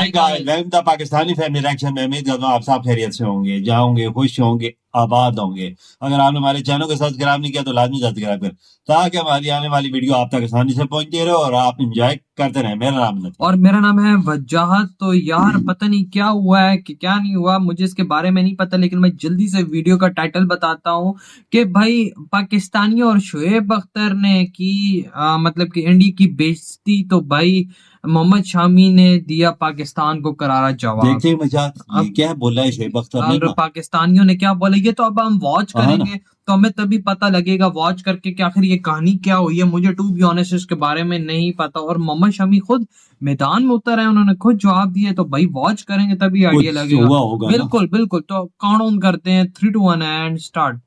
Welcome the Pakistani family reaction में। उम्मीद करता हूँ आप सब खैरियत से होंगे, जाओगे, खुश होंगे, आबाद होंगे। अगर आपने हमारे चैनल को सब्सक्राइब नहीं किया तो लाजमी सब्सक्राइब कर, ताकि हमारी आने वाली वीडियो आप तक आसानी से पहुंचती रहे और आप एंजॉय करते रहे। मेरा नाम है और मेरा नाम है वजाहत। तो यार पता नहीं क्या हुआ है कि क्या नहीं हुआ, मुझे इसके बारे में नहीं पता, लेकिन मैं जल्दी से वीडियो का टाइटल बताता हूँ कि भाई पाकिस्तानी और शुएब अख्तर ने की मतलब कि इंडिया की बेइज्जती। तो भाई मोहम्मद शामी ने दिया पाकिस्तान को करारा जवाब। देखते हैं मजाक ये क्या बोला है शुएब अख्तर ने और पाकिस्तानियों ने क्या बोला ये तो अब हम वॉच करेंगे तो हमें तभी पता लगेगा वॉच करके कि आखिर ये कहानी क्या हुई है। मुझे टू बी ऑनेस्ट इसके बारे में नहीं पता। और मोहम्मद शमी खुद मैदान में उतर है, उन्होंने खुद जवाब दिए। तो भाई वॉच करेंगे तभी आइडिया लगेगा। बिल्कुल बिल्कुल। तो काउंट ऑन करते हैं 3 2 1 एंड स्टार्ट।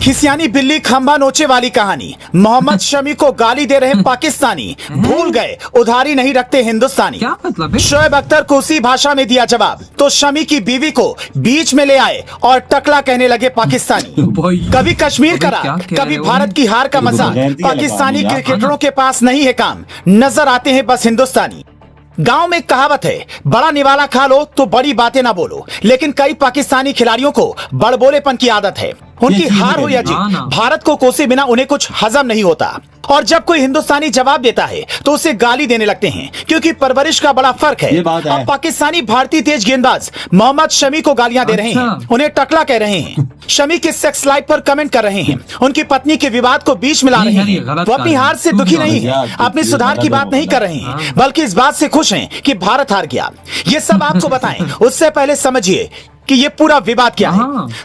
खिसियानी बिल्ली खंबा नोचे वाली कहानी। मोहम्मद शमी को गाली दे रहे पाकिस्तानी, भूल गए उधारी नहीं रखते हिंदुस्तानी। क्या मतलब है? शुएब अख्तर को उसी भाषा में दिया जवाब, तो शमी की बीवी को बीच में ले आए और टकला कहने लगे पाकिस्तानी। कभी कश्मीर करा, कभी भारत की हार का मजाक। पाकिस्तानी क्रिकेटरों के पास नहीं है काम, नजर आते हैं बस हिंदुस्तानी। गांव में एक कहावत है, बड़ा निवाला खा लो तो बड़ी बातें ना बोलो। लेकिन कई पाकिस्तानी खिलाड़ियों को बड़बोलेपन की आदत है। उनकी हार हो या जीत, भारत को कोसे बिना उन्हें कुछ हजम नहीं होता। और जब कोई हिंदुस्तानी जवाब देता है तो उसे गाली देने लगते हैं, क्योंकि परवरिश का बड़ा फर्क है। अब पाकिस्तानी भारतीय तेज गेंदबाज मोहम्मद शमी को गालियां दे रहे हैं, उन्हें टकला कह रहे हैं, शमी के सेक्स लाइफ पर कमेंट कर रहे हैं, उनकी पत्नी के विवाद को बीच मिला रहे हैं। वो अपनी हार से दुखी नहीं है, अपने सुधार की बात नहीं कर रहे हैं, बल्कि इस बात से खुश हैं कि भारत हार गया। ये सब आपको बताएं उससे पहले समझिए कि ये पूरा विवाद क्या है।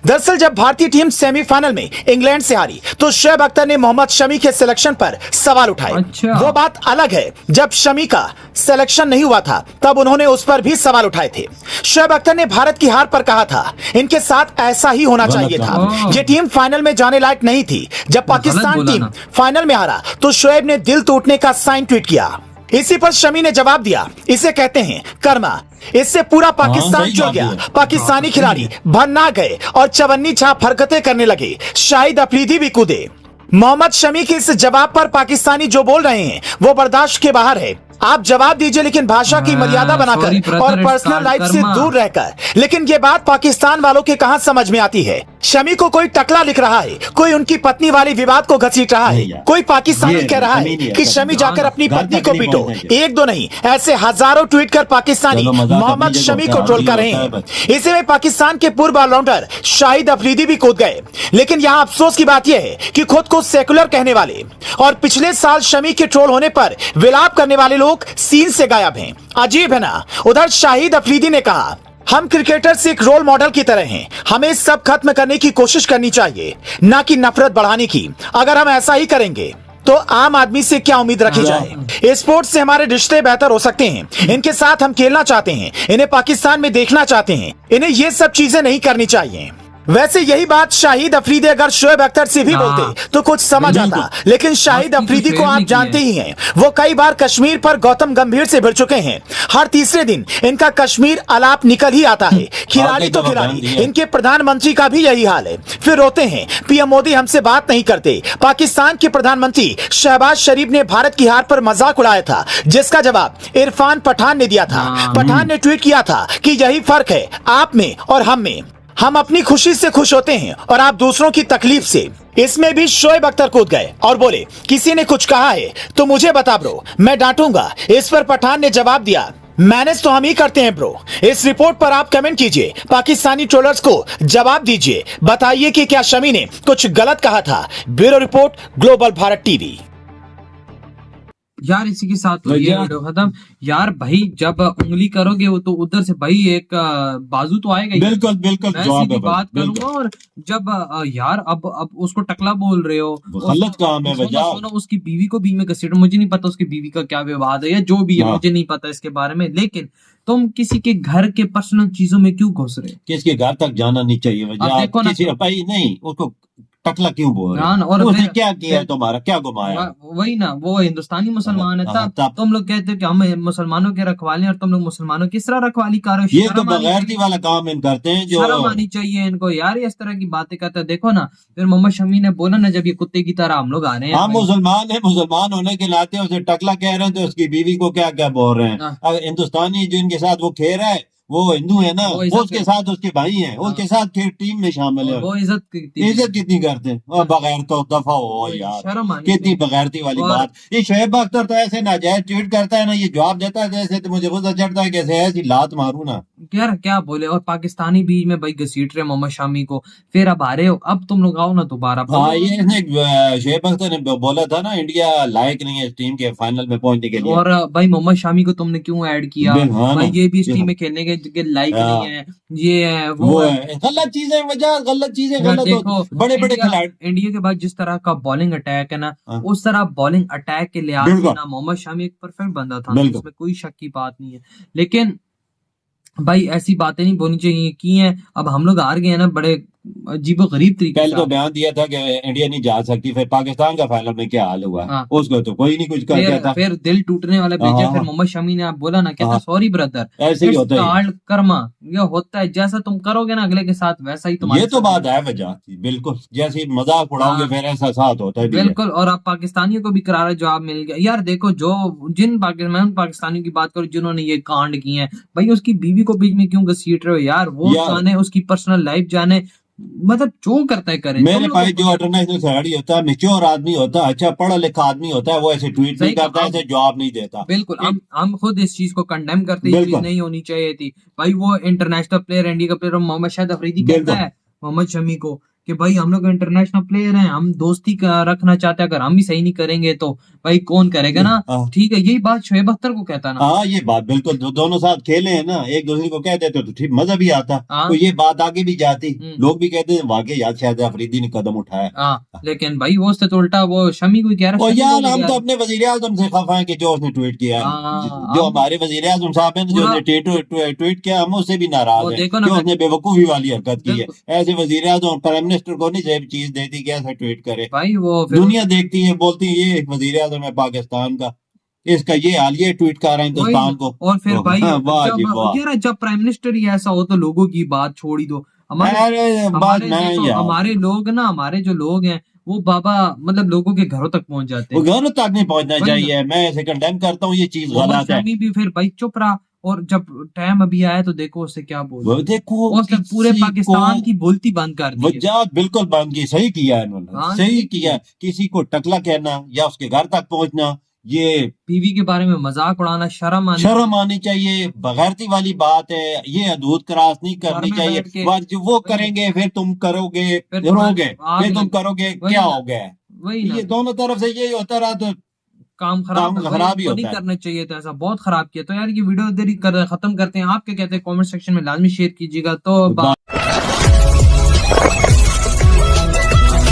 दरअसल जब भारतीय टीम सेमीफाइनल में इंग्लैंड से हारी तो शुएब अख्तर ने मोहम्मद शमी के सिलेक्शन पर सवाल उठाए। वो बात अलग है, जब शमी का सिलेक्शन नहीं हुआ था तब उन्होंने उस पर भी सवाल उठाए थे। शुएब अख्तर ने भारत की हार पर कहा था, इनके साथ ऐसा ही होना चाहिए था। ये टीम फाइनल में जाने लायक नहीं थी। जब पाकिस्तान टीम फाइनल में हारा तो शुएब ने दिल टूटने का साइन ट्वीट किया। इसी पर शमी ने जवाब दिया, इसे कहते हैं कर्मा। इससे पूरा पाकिस्तान जुड़ गया। पाकिस्तानी खिलाड़ी भन्ना गए और चवन्नी छाप हरकतें करने लगे। शाहिद अफरीदी भी कूदे। मोहम्मद शमी के इस जवाब पर पाकिस्तानी जो बोल रहे हैं वो बर्दाश्त के बाहर है। आप जवाब दीजिए, लेकिन भाषा की मर्यादा बनाकर और पर्सनल लाइफ से दूर रहकर। लेकिन ये बात पाकिस्तान वालों के कहां समझ में आती है। शमी को कोई टकला लिख रहा है, कोई उनकी पत्नी वाली विवाद को घसीट रहा है, कोई पाकिस्तानी कह रहा है कि शमी जाकर अपनी पत्नी को पीटो। एक दो नहीं, ऐसे हजारों ट्वीट कर पाकिस्तानी मोहम्मद शमी को ट्रोल कर रहे हैं। इसी में पाकिस्तान के पूर्व ऑलराउंडर शाहिद अफरीदी भी कूद गए। लेकिन यहाँ अफसोस की बात यह है कि खुद को सेकुलर कहने वाले और पिछले साल शमी के ट्रोल होने पर विलाप करने वाले लोग सीन से गायब हैं। अजीब है ना। उधर शाहिद अफरीदी ने कहा, हम क्रिकेटर्स एक रोल मॉडल की तरह हैं, हमें सब खत्म करने की कोशिश करनी चाहिए, ना कि नफरत बढ़ाने की। अगर हम ऐसा ही करेंगे तो आम आदमी से क्या उम्मीद रखी जाए। स्पोर्ट्स से हमारे रिश्ते बेहतर हो सकते हैं, इनके साथ हम खेलना चाहते हैं, इन्हें पाकिस्तान में देखना चाहते हैं, इन्हें ये सब चीजें नहीं करनी चाहिए। वैसे यही बात शाहिद अफरीदी अगर शुएब अख्तर से भी बोलते तो कुछ समझ आता। लेकिन शाहिद अफरीदी को आप जानते ही हैं, वो कई बार कश्मीर पर गौतम गंभीर से भिड़ चुके हैं। हर तीसरे दिन इनका कश्मीर आलाप निकल ही आता है। खिलाड़ी तो खिलाड़ी, इनके प्रधानमंत्री का भी यही हाल है। फिर रोते हैं पीएम मोदी हमसे बात नहीं करते। पाकिस्तान के प्रधानमंत्री शहबाज शरीफ ने भारत की हार पर मजाक उड़ाया था, जिसका जवाब इरफान पठान ने दिया था। पठान ने ट्वीट किया था कि यही फर्क है आप में और हम में, हम अपनी खुशी से खुश होते हैं और आप दूसरों की तकलीफ से। इसमें भी शुएब अख्तर कूद गए और बोले, किसी ने कुछ कहा है तो मुझे बता ब्रो, मैं डांटूंगा। इस पर पठान ने जवाब दिया, मैनेज तो हम ही करते हैं ब्रो। इस रिपोर्ट पर आप कमेंट कीजिए, पाकिस्तानी ट्रोलर्स को जवाब दीजिए, बताइए कि क्या शमी ने कुछ गलत कहा था। Bureau report, global Bharat TV. यार इसी के साथ तो ये वीडियो खत्म। यार भाई जब उंगली करोगे वो तो उधर से भाई एक बाजू तो आएगा ही। बिल्कुल बिल्कुल मैं बात करूंगा। और जब यार अब उसको टकला बोल रहे हो, गलत काम है। सुनो उसकी बीवी को भी में घसीट, मुझे नहीं पता उसकी बीवी का क्या विवाद है या जो भी है, मुझे नहीं पता इसके बारे में। लेकिन तुम किसी के घर के पर्सनल चीजों में क्यों घुस रहे हो? किसके घर तक जाना नहीं चाहिए। भाई नहीं, उसको टकला क्यों बोल रहे हाँ ना, हैं? और उसने फिर- क्या किया तुम्हारा, क्या घुमाया? वही ना, वो हिंदुस्तानी मुसलमान है, हाँ, तब तुम लोग कहते हो कि हम मुसलमानों के रखवाले हैं और तुम लोग मुसलमानों की किस तरह रखवाली कर रहे हो? ये तो शर्म आनी बगैरती चाहिए। वाला काम इन करते हैं जो शर्म आनी चाहिए इनको यार, ये इस तरह की बातें करते हैं। देखो ना, फिर मोहम्मद शमी ने बोला ना, जब ये कुत्ते की तरह हम लोग आ रहे हैं हम भाई। मुसलमान है, मुसलमान होने के नाते उसे टकला कह रहे हैं तो उसकी बीवी को क्या क्या बोल रहे हैं? हाँ। अगर हिंदुस्तानी जिनके साथ वो खेल रहा है वो हिंदू है ना, वो वो इज्जत उसके साथ उसके भाई हैं, उसके साथ टीम में शामिल है। वो इज्जत की इज्जत कितनी करते हैं? और बगैर तो दफा हो यार, शर्म आनी कितनी चाहिए। बगैरती वाली और- बात। ये शोएब अख्तर तो ऐसे नाजायज ट्वीट करता है ना, ये जवाब देता है जैसे, तो मुझे गुस्सा चढ़ता है कैसे ऐसी लात मारू ना। यार क्या बोले, और पाकिस्तानी बीच में भाई घसीट रहे मोहम्मद शामी को, फिर अब आ रहे हो, अब तुम लोग आओ ना दोबारा। हाँ, ये इसने शोएब अख्तर ने बोला था ना, इंडिया लायक नहीं है इस टीम के फाइनल में पहुंचने के लिए। और भाई मोहम्मद शामी को तुमने क्यों ऐड किया? हाँ भाई ना। ये भी इस टीम में खेलने के लायक हाँ। नहीं है, ये है वो वो है। है गलत चीजें, वजह गलत चीजें, यार गलत देखो, बड़े बड़े इंडिया खिलाड़ी। इंडिया के बाद जिस तरह का बॉलिंग अटैक है ना, हाँ। उस तरह बॉलिंग अटैक के लिहाज से बिल्कुल। ना मोहम्मद शामी एक परफेक्ट बंदा था, बिल्कुल। इसमें कोई शक की बात नहीं है। लेकिन भाई ऐसी बातें नहीं बोलनी चाहिए की हैं। अब हम लोग हार गए हैं ना बड़े अजीबो गरीब तरीके पहले तो से। बयान दिया था कि इंडिया नहीं जा सकती, फिर पाकिस्तान का फाइनल में क्या हाल हुआ, हाँ। उसको तो कोई नहीं कुछ कर कहता। फिर दिल टूटने वाला भेजा, हाँ। फिर मोहम्मद शमी ने आप बोला ना, कहता हाँ। सॉरी ब्रदर, ऐसे ही होता है। कर्मा, ये होता है, जैसा तुम करोगे ना अगले के साथ वैसा ही तुम्हारे ये तो साथ बात है वजह की, बिल्कुल जैसे मजाक उड़ाओगे हाँ। फिर ऐसा साथ होता है भी है। बिल्कुल। और आप पाकिस्तानियों को भी करारा जवाब मिल गया यार। देखो, जो जिन पाकिस्तानियों की बात करूं जिन्होंने ये कांड किए हैं, भाई उसकी बीवी को बीच में क्यों घसीट रहे हो यार? वो जाने, उसकी पर्सनल लाइफ जाने, मतलब जो करता है करे। मेरे भाई जो इंटरनेशनल खिलाड़ी होता है, मैच्योर आदमी होता है, अच्छा पढ़ा लिखा आदमी होता है, वो ऐसे ट्वीट नहीं करता है, ऐसे जवाब नहीं देता। बिल्कुल, हम खुद इस चीज को कंडेम करते हैं, चीज नहीं होनी चाहिए थी भाई। वो इंटरनेशनल प्लेयर, इंडिया का प्लेयर मोहम्मद शाहिद अफरीदी कहता है मोहम्मद शमी को कि भाई हम लोग इंटरनेशनल प्लेयर हैं, हम दोस्ती का रखना चाहते हैं, अगर हम भी सही नहीं करेंगे तो भाई कौन करेगा ना। ठीक है, यही बात शोएब अख्तर को कहता ना। हाँ, ये बात बिल्कुल, दोनों साथ खेले हैं ना, एक दूसरे को कह देते तो ठीक मजा भी आता, तो ये बात आगे भी जाती, लोग भी कहते हैं वाकई यार शायद अफरीदी ने कदम उठाया। हाँ, लेकिन भाई वो उससे तो उल्टा वो शमी को कह रहा है। यार हम तो अपने वजीर आजम से खफा है कि जो उसने ट्वीट किया है, जो हमारे वजीर आजम साहब हैं जो ट्वीट किया, हम उससे भी नाराज हैं कि उसने बेवकूफी वाली हरकत की है। ऐसे वजीर आजम प्राइम मिनिस्टर को नहीं सही चीज देती कि ऐसा ट्वीट करे भाई। वो दुनिया देखती है, बोलती है ये वजीर आजम है पाकिस्तान का, इसका ये हाल, ये ट्वीट कर रहा है हिंदुस्तान को। और फिर भाई वाह जब प्राइम मिनिस्टर ही ऐसा हो तो लोगों की बात छोड़ ही दो। हमारे लोग ना, हमारे जो लोग हैं वो बाबा, मतलब लोगों के घरों तक पहुंच जाते हैं। घरों तक नहीं पहुंचना चाहिए, मैं इसे कंडेम करता हूँ, ये चीज गलत है। भी फिर भाई चुप रहा, और जब टाइम अभी आया तो देखो उससे क्या बोल, देखो उसने पूरे पाकिस्तान की बोलती बंद कर दी। वजाहत बिल्कुल बंद की, सही किया इन्होंने, सही किया। किसी को टकला कहना या उसके घर तक पहुंचना, ये बीवी के बारे में मजाक उड़ाना, शर्म आनी चाहिए, बगैरती वाली बात है। ये हदूद क्रॉस नहीं करनी चाहिए। जो वो करेंगे फिर तुम करोगे, फिर तुम करोगे, क्या हो गया? वही ये दोनों तरफ से यही होता रहा तो काम खराब ही होता है। नहीं करना चाहिए था ऐसा, बहुत खराब किया। तो यार ये वीडियो देरी खत्म करते हैं। आप क्या कहते हैं कमेंट सेक्शन में लाजमी शेयर कीजिएगा। तो